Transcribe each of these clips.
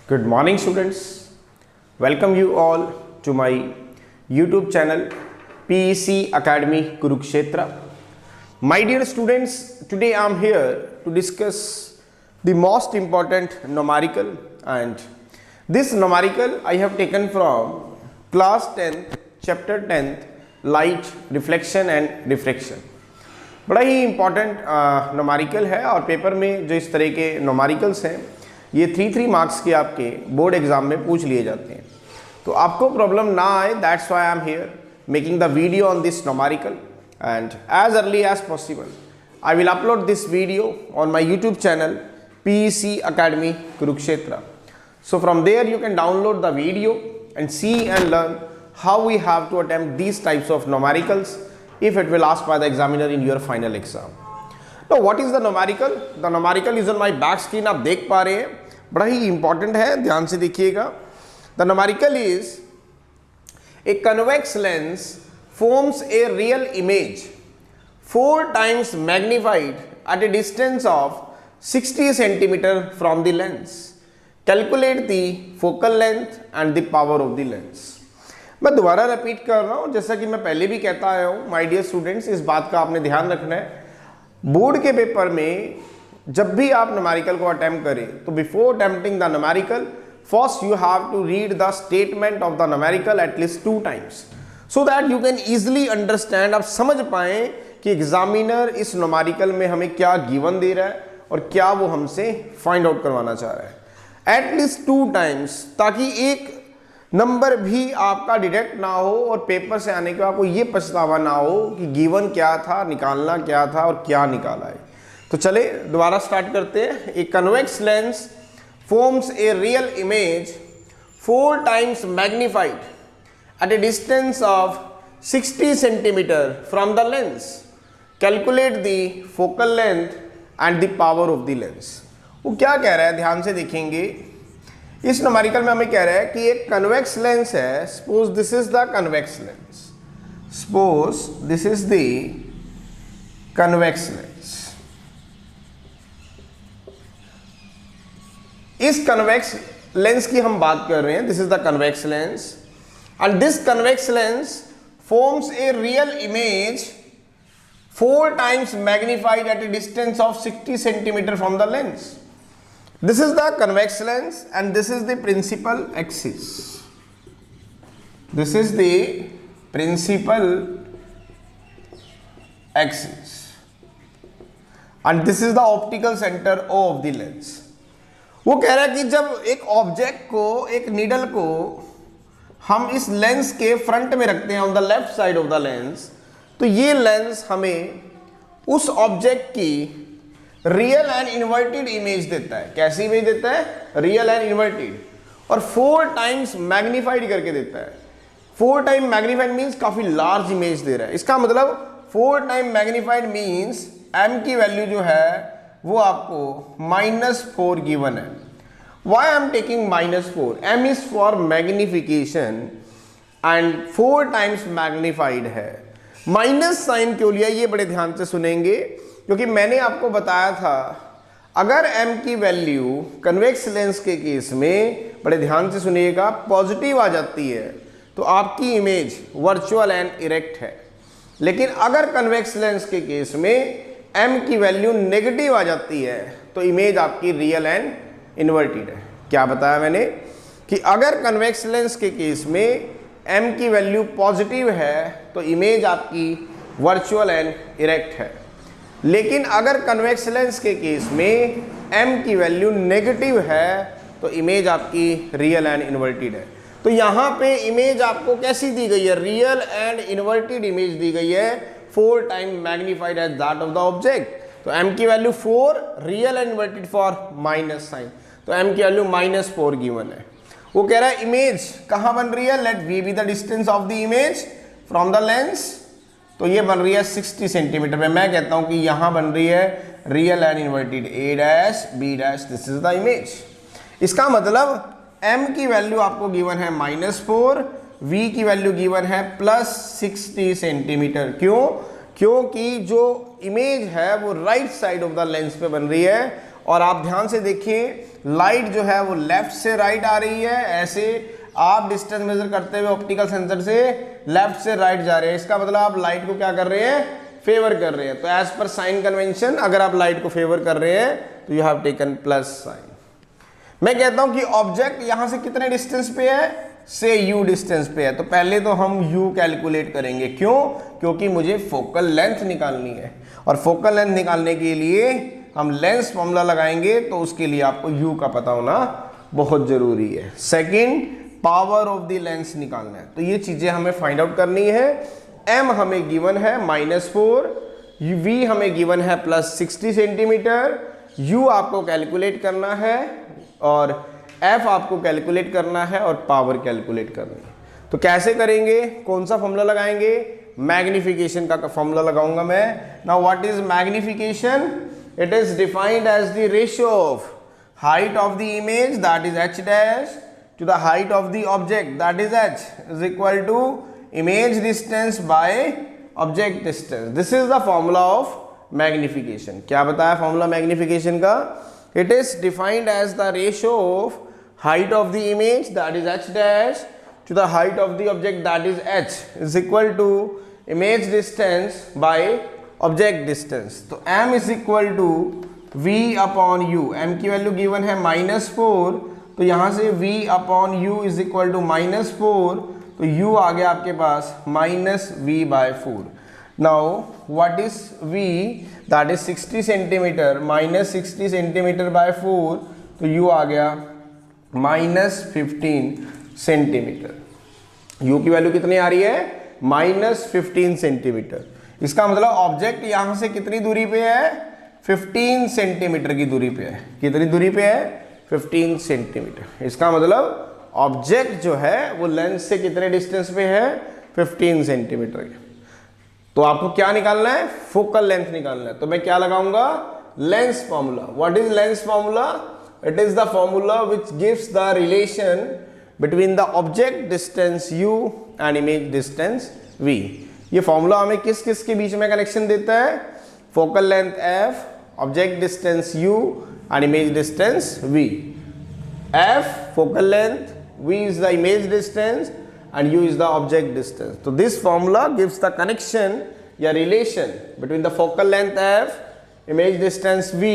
Good morning, students. Welcome you all to my YouTube channel PEC Academy Kurukshetra. My dear students, today I am here to discuss the most important numerical, and this numerical I have taken from class 10th chapter 10th light reflection and diffraction. बड़ा ही important नोमारिकल है और paper में जो इस तरह के नोमारिकल्स हैं ये 3 मार्क्स के आपके बोर्ड एग्जाम में पूछ लिए जाते हैं, तो आपको प्रॉब्लम ना आए, that's why I am here making the video on this numerical and as early as possible I will upload this video on my YouTube channel PEC Academy Kurukshetra. So from there you can download the video and see and learn how we have to attempt these types of numericals if it will asked by the examiner in your final exam. Now what is the numerical? The numerical is on my back screen, आप देख पा रहे हैं, बड़ा ही important है, ध्यान से देखिएगा. The numerical is a convex lens forms a real image 4 times magnified at a distance of 60 centimeter from the lens. Calculate the focal length and the power of the lens. मैं दोबारा repeat कर रहा हूँ, जैसा कि मैं पहले भी कहता आया हूँ. माय डियर स्टूडेंट्स, इस बात का आपने ध्यान रखना है. बोर्ड के पेपर में जब भी आप न्यूमेरिकल को अटेम्प्ट करें तो before attempting the numerical first you have to read the statement of the numerical at least 2 times so that you can easily understand, आप समझ पाएँ कि एग्जामिनर इस न्यूमेरिकल में हमें क्या गिवन दे रहा है और क्या वो हमसे फाइंड आउट करवाना चाह रहा है. एटलीस्ट 2 टाइम्स, ताकि एक नंबर भी आपका डिडक्ट ना हो और पेपर से आने के बाद आपको ये पछतावा ना हो कि गिवन क्या था, निकालना क्या था और क्या निकाला है. तो चले दोबारा स्टार्ट करते हैं. A convex lens forms a real image 4 times magnified at a distance of 60 centimetre from the lens. Calculate the focal length and the power of the lens. वो क्या कह रहा है, ध्यान से देखेंगे. इस न्यूमेरिकल में हमें कह रहा है कि एक कन्वेक्स लेंस है. Suppose this is the convex lens. Suppose this is the convex lens. इस कन्वेक्स लेंस की हम बात कर रहे हैं. This is the convex lens and this convex lens forms a real image 4 times magnified at a distance of 60 centimeter from the lens. This is the convex lens and this is the principal axis. This is the principal axis and this is the optical center of the lens. वो कह रहा है कि जब एक object को, एक needle को हम इस लेंस के फ्रंट में रखते हैं on the left side of the lens, तो ये लेंस हमें उस ऑब्जेक्ट की रियल एंड इन्वर्टेड इमेज देता है. कैसी इमेज देता है? Real and inverted. और 4 टाइम्स मैग्नीफाइड करके देता है. 4 टाइम मैग्नीफाइड मीन्स काफी लार्ज इमेज दे रहा है. इसका मतलब 4 टाइम मैग्नीफाइड मीन्स m की वैल्यू जो है वो आपको -4 गिवन है. Why I am taking -4? m is for magnification and 4 times magnified है. माइनस साइन क्यों लिया, ये बड़े ध्यान से सुनेंगे, क्योंकि मैंने आपको बताया था अगर m की वैल्यू कन्वेक्स लेंस के केस में, बड़े ध्यान से सुनिएगा, पॉजिटिव आ जाती है तो आपकी इमेज वर्चुअल एंड इरेक्ट है. लेकिन अगर कन्वेक्स लेंस के केस में m की वैल्यू नेगेटिव आ जाती है तो इमेज आपकी रियल एंड इन्वर्टेड है. क्या बताया मैंने कि अगर कन्वेक्स लेंस के केस में m की वैल्यू पॉजिटिव है तो इमेज आपकी वर्चुअल एंड इरेक्ट है. लेकिन अगर कन्वेक्स लेंस के केस में m की वैल्यू नेगेटिव है तो इमेज आपकी रियल एंड इन्वर्टेड है. तो यहाँ पे इमेज आपको कैसी दी गई है? रियल एंड इन्वर्टेड इमेज दी गई है, 4 time magnified as that of the object. तो m की value 4, real and inverted for minus sign, तो m की वैल्यू -4 गिवन है. वो कह रहा है इमेज कहाँ बन रही है? Let v be the distance of the image from the lens. तो ये बन रही है 60 सेंटीमीटर में. मैं कहता हूं कि यहां बन रही है real and inverted a dash b dash. This is the image. इसका मतलब m की वैल्यू आपको गिवन है -4, v की वैल्यू गिवन है +60 सेंटीमीटर. क्यों? क्योंकि जो इमेज है वो right side of the lens पे बन रही है और आप ध्यान से देखिए लाइट जो है वो लेफ्ट से राइट आ रही है, ऐसे आप डिस्टेंस मेजर करते हुए ऑप्टिकल सेंसर से लेफ्ट से राइट जा रहे हैं, इसका मतलब आप लाइट को क्या कर रहे हैं, फेवर कर रहे हैं। तो एज पर साइन कन्वेंशन अगर आप लाइट को फेवर कर रहे हैं तो you have taken plus sign. मैं कहता हूं कि ऑब्जेक्ट यहां से कितने डिस्टेंस पे है, से u डिस्टेंस पे है, तो पहले तो हम u कैलकुलेट करेंगे। क्यों? क्योंकि मुझे फोकल लेंथ निकालनी है और फोकल लेंथ निकालने के लिए हम लेंस फॉर्मूला लगाएंगे, तो उसके लिए आपको u का पता होना बहुत जरूरी है। Second, power of the lens निकालना है, तो ये चीजें हमें फाइंड आउट करनी है। m हमें गिवन है -4, v हमें गिवन है +60 सेंटीमीटर, u आपको कैलकुलेट करना है और f आपको कैलकुलेट करना है और पावर कैलकुलेट करनी है। तो कैसे करेंगे, कौन सा फॉर्मूला लगाएंगे, मैग्निफिकेशन का फॉर्मूला लगाऊंगा मैं। Now what is magnification, it is defined as the ratio of height of the image that is h dash to the height of the object that is h is equal to image distance by object distance. This is the formula of magnification. क्या बताया formula magnification का, it is defined as the ratio of height of the image that is h dash to the height of the object that is h is equal to image distance by object distance. तो m is equal to v upon u, m की value given है -4, तो यहां से v upon u is equal to -4, तो u आ गया आपके पास -v/4। Now what is v, that is 60 centimetre, -60 centimetre by 4, तो u आ गया -15 सेंटीमीटर। u की वैल्यू कितनी आ रही है, -15 सेंटीमीटर। इसका मतलब ऑब्जेक्ट यहां से कितनी दूरी पे है, 15 सेंटीमीटर की दूरी पे है। कितनी दूरी पे है, 15 सेंटीमीटर। इसका मतलब ऑब्जेक्ट जो है वो लेंस से कितने डिस्टेंस पे है, 15 सेंटीमीटर के। तो आपको क्या निकालना है, फोकल लेंथ निकालना है। तो मैं क्या लगाऊंगा, lens formula. What is lens formula, it is the formula which gives the relation between the object distance u and image distance v। ये फॉर्मूला हमें किस किस के बीच में कनेक्शन देता है, focal length f, object distance u and image distance v. f focal length, v is the image distance and u is the object distance. So this formula gives the connection या relation between the focal length f, image distance v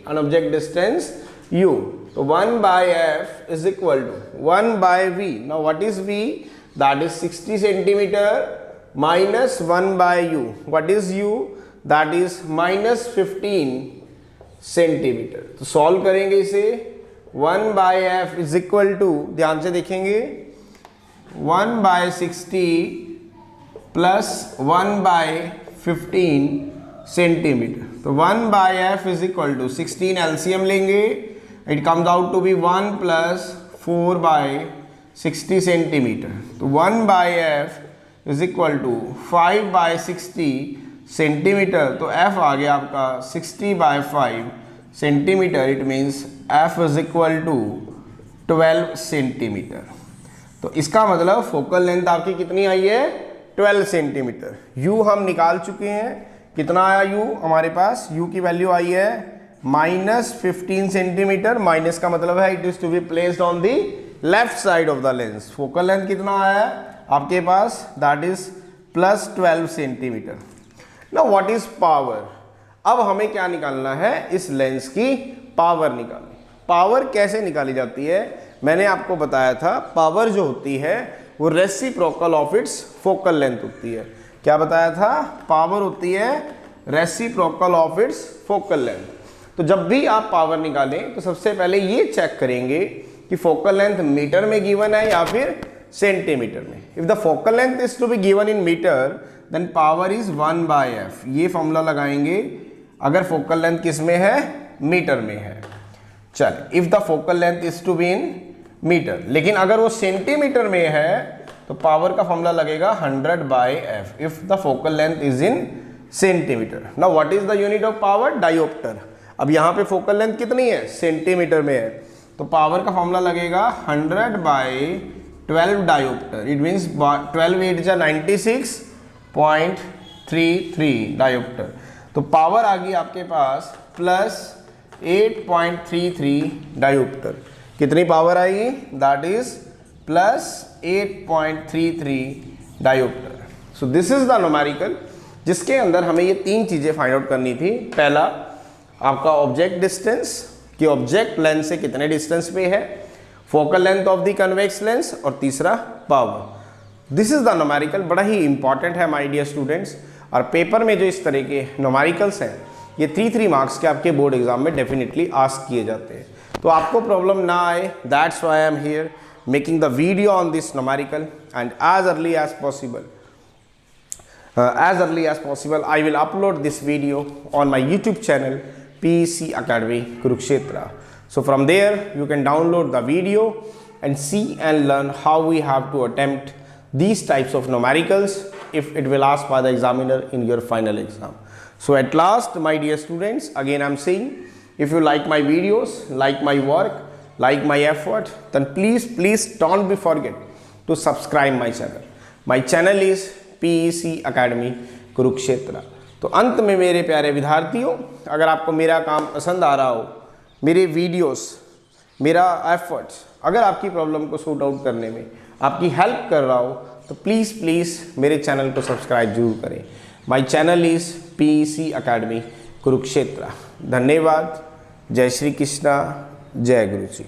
and object distance u. So 1 by f is equal to 1 by v. Now what is v, that is 60 centimeter minus 1 by u. What is u, that is -15 centimetre. तो solve करेंगे इसे, 1 by F is equal to, ध्यान से देखेंगे, 1 bye 60 plus 1 bye 15 centimetre. तो 1 by F is equal to 16 LCM लेंगे, it comes out to be 1 plus 4 by 60 centimetre. तो 1 by F is equal to 5 by 60 centimetre. तो f आ गया आपका 60 by 5 centimetre, it means f is equal to 12 centimetre. तो इसका मतलब focal length आपकी कितनी आई है, 12 सेंटीमीटर। u हम निकाल चुके हैं, कितना आया u हमारे पास, u की वैल्यू आई है -15 सेंटीमीटर। माइनस का मतलब है it is to be placed on the left side of the lens. Focal length कितना आया आपके पास, that is +12 centimetre. Now what is power? अब हमें क्या निकालना है, इस लेंस की पावर निकालनी। पावर कैसे निकाली जाती है, मैंने आपको बताया था, पावर जो होती है वो reciprocal of its focal length होती है। क्या बताया था, पावर होती है reciprocal of its focal length. तो जब भी आप पावर निकालें तो सबसे पहले ये चेक करेंगे कि फोकल लेंथ मीटर में गिवन है या फिर सेंटीमीटर में। If the focal length is to be given in metre then power is 1 by f. ये फॉर्मूला लगाएंगे अगर फोकल लेंथ किस में है, मीटर में है। चल, if the focal length is to be in metre, लेकिन अगर वो सेंटीमीटर में है तो पावर का फॉर्मूला लगेगा 100 by f if the focal length is in centimetre. Now what is the unit of power, dioptre. अब यहाँ पे फोकल लेंथ कितनी है, सेंटीमीटर में है, तो पावर का फॉर्मूला लगेगा 100 बाय 12 डायोप्टर। इट मीन्स 12 8 जा 96.33 डायोप्टर। तो पावर आ गई आपके पास 8.33 डायोप्टर। कितनी पावर आएगी? That is plus 8.33 dioptre. So this is the numerical जिसके अंदर हमें ये तीन चीजें फाइंड आउट करनी थी। पहला आपका ऑब्जेक्ट डिस्टेंस, कि ऑब्जेक्ट लेंस से कितने डिस्टेंस पे है, focal length of the convex lens, और तीसरा power. This is the numerical, बड़ा ही इंपॉर्टेंट है माय डियर स्टूडेंट्स। और पेपर में जो इस तरह के न्यूमेरिकल्स हैं ये 3 मार्क्स के आपके बोर्ड एग्जाम में डेफिनेटली आस्क किए जाते हैं। तो आपको प्रॉब्लम ना आए, that's why I am here making the video on this numerical, and as early as possible I will upload this video on my YouTube channel PEC Academy Kurukshetra. So from there you can download the video and see and learn how we have to attempt these types of numericals if it will ask by the examiner in your final exam. So at last, my dear students, again I'm saying, if you like my videos, like my work, like my effort, then please don't be forget to subscribe my channel. My channel is PEC Academy Kurukshetra. तो अंत में मेरे प्यारे विद्यार्थियों, अगर आपको मेरा काम पसंद आ रहा हो, मेरे वीडियोस, मेरा एफर्ट्स अगर आपकी प्रॉब्लम को सॉर्ट आउट करने में आपकी हेल्प कर रहा हो, तो प्लीज़ मेरे चैनल को सब्सक्राइब जरूर करें। My channel is PEC Academy Kurukshetra। धन्यवाद। जय श्री कृष्णा, जय गुरु जी।